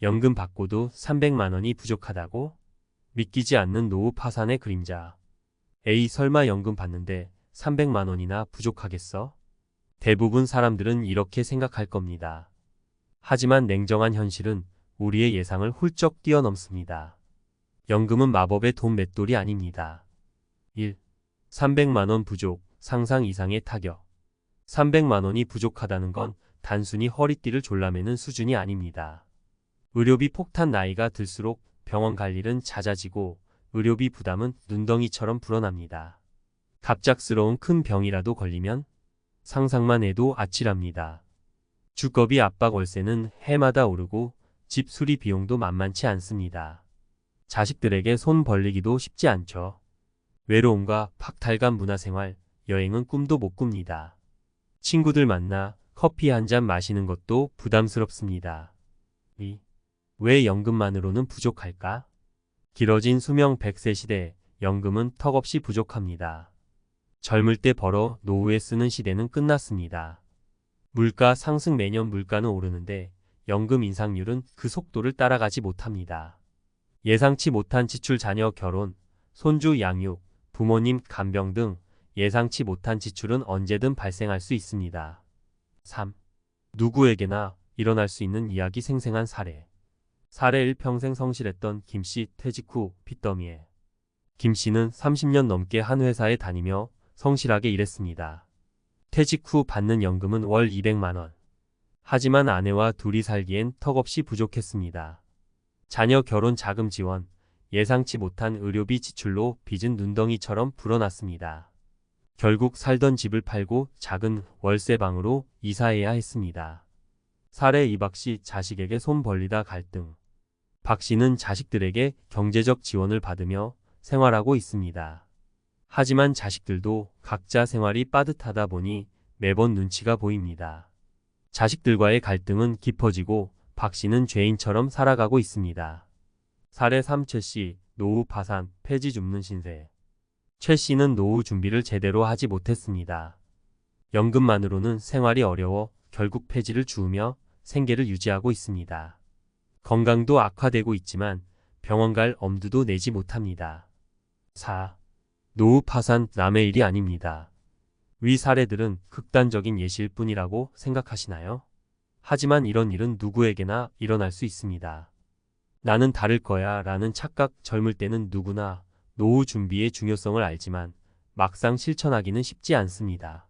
연금 받고도 300만 원이 부족하다고? 믿기지 않는 노후 파산의 그림자. 에이, 설마 연금 받는데 300만 원이나 부족하겠어? 대부분 사람들은 이렇게 생각할 겁니다. 하지만 냉정한 현실은 우리의 예상을 훌쩍 뛰어넘습니다. 연금은 마법의 돈 맷돌이 아닙니다. 1. 300만 원 부족, 상상 이상의 타격. 300만 원이 부족하다는 건 단순히 허리띠를 졸라매는 수준이 아닙니다. 의료비 폭탄. 나이가 들수록 병원 갈 일은 잦아지고 의료비 부담은 눈덩이처럼 불어납니다. 갑작스러운 큰 병이라도 걸리면 상상만 해도 아찔합니다. 주거비 압박. 월세는 해마다 오르고 집 수리 비용도 만만치 않습니다. 자식들에게 손 벌리기도 쉽지 않죠. 외로움과 박탈감. 문화생활, 여행은 꿈도 못 꿉니다. 친구들 만나 커피 한 잔 마시는 것도 부담스럽습니다. 2. 왜 연금만으로는 부족할까? 길어진 수명. 100세 시대, 연금은 턱없이 부족합니다. 젊을 때 벌어 노후에 쓰는 시대는 끝났습니다. 물가 상승. 매년 물가는 오르는데 연금 인상률은 그 속도를 따라가지 못합니다. 예상치 못한 지출. 자녀 결혼, 손주 양육, 부모님 간병 등 예상치 못한 지출은 언제든 발생할 수 있습니다. 3. 누구에게나 일어날 수 있는 이야기. 생생한 사례. 사례 1. 평생 성실했던 김씨 퇴직 후 빚더미에. 김씨는 30년 넘게 한 회사에 다니며 성실하게 일했습니다. 퇴직 후 받는 연금은 월 200만 원. 하지만 아내와 둘이 살기엔 턱없이 부족했습니다. 자녀 결혼 자금 지원, 예상치 못한 의료비 지출로 빚은 눈덩이처럼 불어났습니다. 결국 살던 집을 팔고 작은 월세방으로 이사해야 했습니다. 사례 2. 박씨 자식에게 손 벌리다 갈등. 박씨는 자식들에게 경제적 지원을 받으며 생활하고 있습니다. 하지만 자식들도 각자 생활이 빠듯하다 보니 매번 눈치가 보입니다. 자식들과의 갈등은 깊어지고 박씨는 죄인처럼 살아가고 있습니다. 사례 3. 최씨 노후 파산, 폐지 줍는 신세. 최씨는 노후 준비를 제대로 하지 못했습니다. 연금만으로는 생활이 어려워 결국 폐지를 주우며 생계를 유지하고 있습니다. 건강도 악화되고 있지만 병원 갈 엄두도 내지 못합니다. 4. 노후 파산. 남의 일이 아닙니다. 위 사례들은 극단적인 예시일 뿐이라고 생각하시나요? 하지만 이런 일은 누구에게나 일어날 수 있습니다. 나는 다를 거야 라는 착각. 젊을 때는 누구나 노후 준비의 중요성을 알지만 막상 실천하기는 쉽지 않습니다.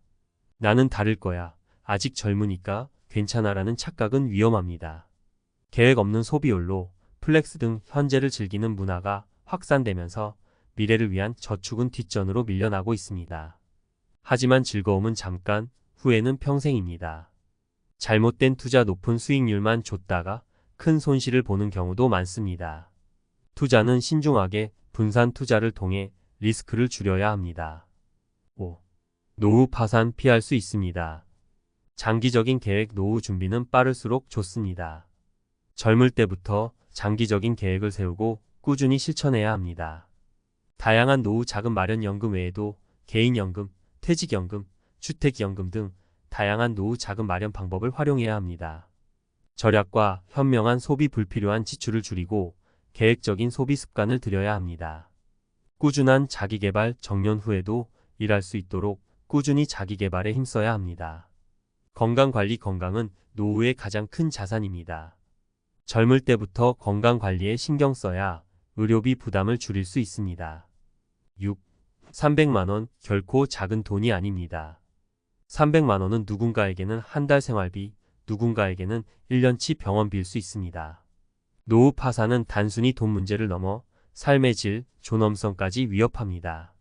나는 다를 거야, 아직 젊으니까 괜찮아 라는 착각은 위험합니다. 계획 없는 소비율로 플렉스 등 현재를 즐기는 문화가 확산되면서 미래를 위한 저축은 뒷전으로 밀려나고 있습니다. 하지만 즐거움은 잠깐, 후회는 평생입니다. 잘못된 투자. 높은 수익률만 줬다가 큰 손실을 보는 경우도 많습니다. 투자는 신중하게 분산 투자를 통해 리스크를 줄여야 합니다. 5. 노후 파산. 피할 수 있습니다. 장기적인 계획. 노후 준비는 빠를수록 좋습니다. 젊을 때부터 장기적인 계획을 세우고 꾸준히 실천해야 합니다. 다양한 노후 자금 마련. 연금 외에도 개인연금, 퇴직연금, 주택연금 등 다양한 노후 자금 마련 방법을 활용해야 합니다. 절약과 현명한 소비. 불필요한 지출을 줄이고 계획적인 소비 습관을 들여야 합니다. 꾸준한 자기개발. 정년 후에도 일할 수 있도록 꾸준히 자기개발에 힘써야 합니다. 건강관리. 건강은 노후의 가장 큰 자산입니다. 젊을 때부터 건강관리에 신경 써야 의료비 부담을 줄일 수 있습니다. 6. 300만 원. 결코 작은 돈이 아닙니다. 300만 원은 누군가에게는 한 달 생활비, 누군가에게는 1년치 병원비일 수 있습니다. 노후 파산은 단순히 돈 문제를 넘어 삶의 질, 존엄성까지 위협합니다.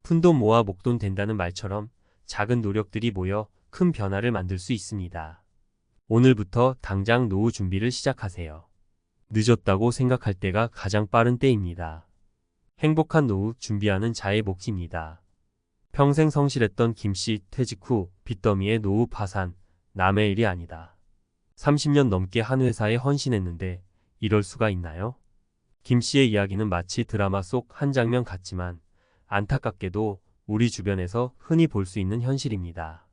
푼돈 모아 목돈 된다는 말처럼 작은 노력들이 모여 큰 변화를 만들 수 있습니다. 오늘부터 당장 노후 준비를 시작하세요. 늦었다고 생각할 때가 가장 빠른 때입니다. 행복한 노후 준비하는 자의 몫입니다. 평생 성실했던 김씨 퇴직 후 빚더미의 노후 파산. 남의 일이 아니다. 30년 넘게 한 회사에 헌신했는데 이럴 수가 있나요? 김씨의 이야기는 마치 드라마 속 한 장면 같지만 안타깝게도 우리 주변에서 흔히 볼 수 있는 현실입니다.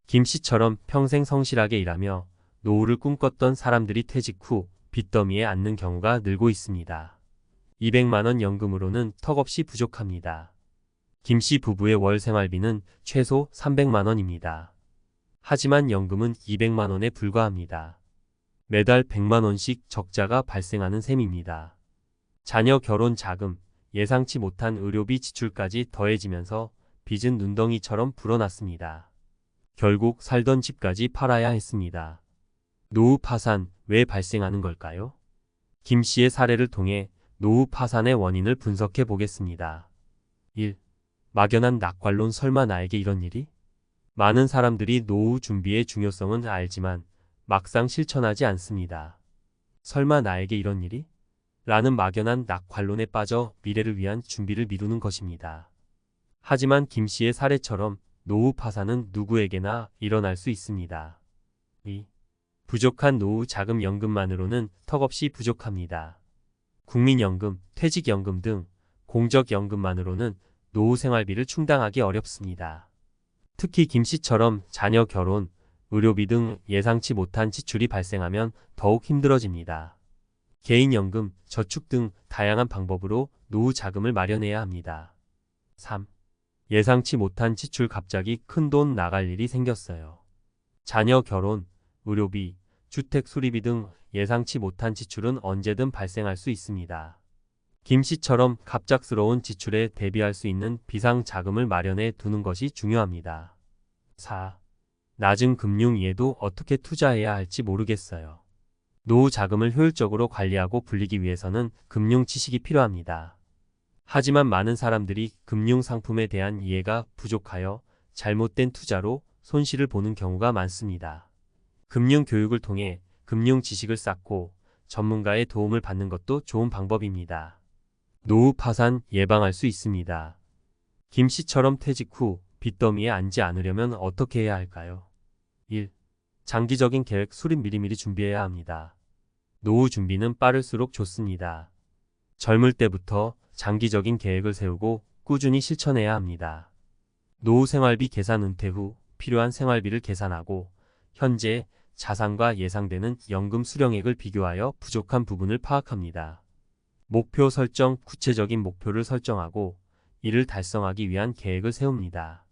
김씨처럼 평생 성실하게 일하며 노후를 꿈꿨던 사람들이 퇴직 후 빚더미에 앉는 경우가 늘고 있습니다. 200만 원 연금으로는 턱없이 부족합니다. 김 씨 부부의 월 생활비는 최소 300만 원입니다. 하지만 연금은 200만 원에 불과합니다. 매달 100만 원씩 적자가 발생하는 셈입니다. 자녀 결혼 자금, 예상치 못한 의료비 지출까지 더해지면서 빚은 눈덩이처럼 불어났습니다. 결국 살던 집까지 팔아야 했습니다. 노후 파산 왜 발생하는 걸까요? 김 씨의 사례를 통해 노후 파산의 원인을 분석해 보겠습니다. 1. 막연한 낙관론 설마 나에게 이런 일이? 많은 사람들이 노후 준비의 중요성은 알지만 막상 실천하지 않습니다. 설마 나에게 이런 일이? 라는 막연한 낙관론에 빠져 미래를 위한 준비를 미루는 것입니다. 하지만 김 씨의 사례처럼 노후 파산은 누구에게나 일어날 수 있습니다. 2. 부족한 노후 자금 연금만으로는 턱없이 부족합니다. 국민연금, 퇴직연금 등 공적연금만으로는 노후 생활비를 충당하기 어렵습니다. 특히 김 씨처럼 자녀 결혼, 의료비 등 예상치 못한 지출이 발생하면 더욱 힘들어집니다. 개인연금, 저축 등 다양한 방법으로 노후 자금을 마련해야 합니다. 3. 예상치 못한 지출 갑자기 큰돈 나갈 일이 생겼어요. 자녀 결혼, 의료비, 주택 수리비 등 예상치 못한 지출은 언제든 발생할 수 있습니다. 김 씨처럼 갑작스러운 지출에 대비할 수 있는 비상 자금을 마련해 두는 것이 중요합니다. 4. 낮은 금융 이해도 어떻게 투자해야 할지 모르겠어요. 노후 자금을 효율적으로 관리하고 불리기 위해서는 금융 지식이 필요합니다. 하지만 많은 사람들이 금융 상품에 대한 이해가 부족하여 잘못된 투자로 손실을 보는 경우가 많습니다. 금융 교육을 통해 금융 지식을 쌓고 전문가의 도움을 받는 것도 좋은 방법입니다. 노후 파산 예방할 수 있습니다. 김 씨처럼 퇴직 후 빚더미에 앉지 않으려면 어떻게 해야 할까요? 1. 장기적인 계획 수립 미리미리 준비해야 합니다. 노후 준비는 빠를수록 좋습니다. 젊을 때부터 장기적인 계획을 세우고 꾸준히 실천해야 합니다. 노후 생활비 계산 은퇴 후 필요한 생활비를 계산하고 현재 자산과 예상되는 연금 수령액을 비교하여 부족한 부분을 파악합니다. 목표 설정, 구체적인 목표를 설정하고 이를 달성하기 위한 계획을 세웁니다.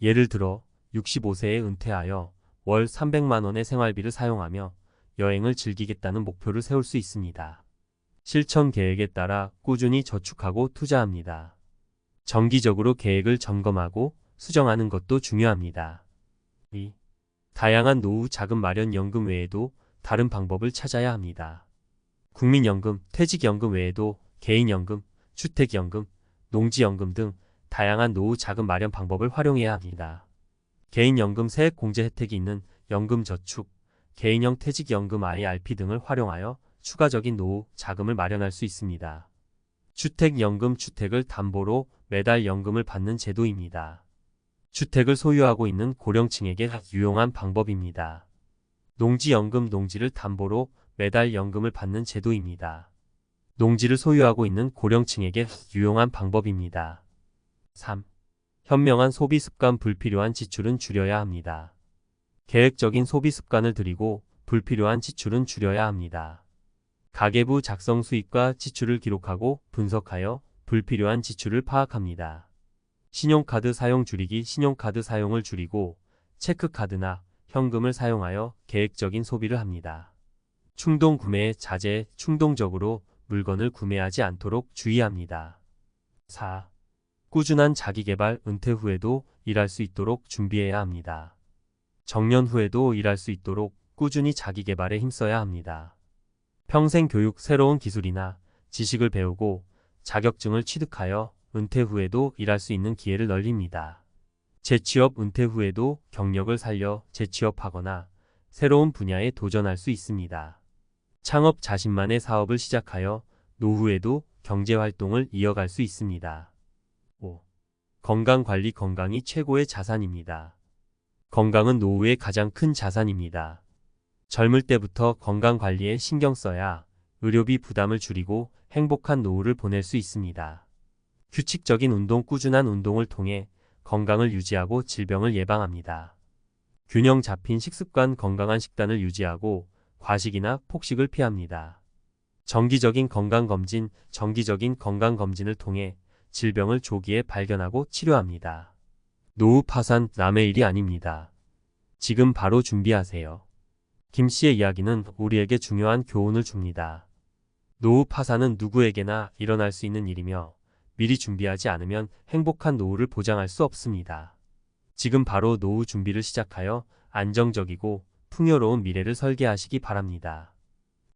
예를 들어 65세에 은퇴하여 월 300만 원의 생활비를 사용하며 여행을 즐기겠다는 목표를 세울 수 있습니다. 실천 계획에 따라 꾸준히 저축하고 투자합니다. 정기적으로 계획을 점검하고 수정하는 것도 중요합니다. 2. 다양한 노후 자금 마련 연금 외에도 다른 방법을 찾아야 합니다. 국민연금, 퇴직연금 외에도 개인연금, 주택연금, 농지연금 등 다양한 노후 자금 마련 방법을 활용해야 합니다. 개인연금 세액 공제 혜택이 있는 연금저축, 개인형 퇴직연금 IRP 등을 활용하여 추가적인 노후 자금을 마련할 수 있습니다. 주택연금, 주택을 담보로 매달 연금을 받는 제도입니다. 주택을 소유하고 있는 고령층에게 유용한 방법입니다. 농지연금, 농지를 담보로 매달 연금을 받는 제도입니다. 농지를 소유하고 있는 고령층에게 유용한 방법입니다. 3. 현명한 소비 습관, 불필요한 지출은 줄여야 합니다. 계획적인 소비 습관을 들이고 불필요한 지출은 줄여야 합니다. 가계부 작성 수입과 지출을 기록하고 분석하여 불필요한 지출을 파악합니다. 신용카드 사용 줄이기, 신용카드 사용을 줄이고 체크카드나 현금을 사용하여 계획적인 소비를 합니다. 충동 구매 자제, 충동적으로 물건을 구매하지 않도록 주의합니다. 4. 꾸준한 자기개발, 은퇴 후에도 일할 수 있도록 준비해야 합니다. 정년 후에도 일할 수 있도록 꾸준히 자기개발에 힘써야 합니다. 평생 교육, 새로운 기술이나 지식을 배우고 자격증을 취득하여 은퇴 후에도 일할 수 있는 기회를 널립니다. 재취업, 은퇴 후에도 경력을 살려 재취업하거나 새로운 분야에 도전할 수 있습니다. 창업, 자신만의 사업을 시작하여 노후에도 경제활동을 이어갈 수 있습니다. 5. 건강관리, 건강이 최고의 자산입니다. 건강은 노후의 가장 큰 자산입니다. 젊을 때부터 건강관리에 신경 써야 의료비 부담을 줄이고 행복한 노후를 보낼 수 있습니다. 규칙적인 운동, 꾸준한 운동을 통해 건강을 유지하고 질병을 예방합니다. 균형 잡힌 식습관, 건강한 식단을 유지하고 과식이나 폭식을 피합니다. 정기적인 건강검진을 통해 질병을 조기에 발견하고 치료합니다. 노후 파산 남의 일이 아닙니다. 지금 바로 준비하세요. 김 씨의 이야기는 우리에게 중요한 교훈을 줍니다. 노후 파산은 누구에게나 일어날 수 있는 일이며 미리 준비하지 않으면 행복한 노후를 보장할 수 없습니다. 지금 바로 노후 준비를 시작하여 안정적이고 풍요로운 미래를 설계하시기 바랍니다.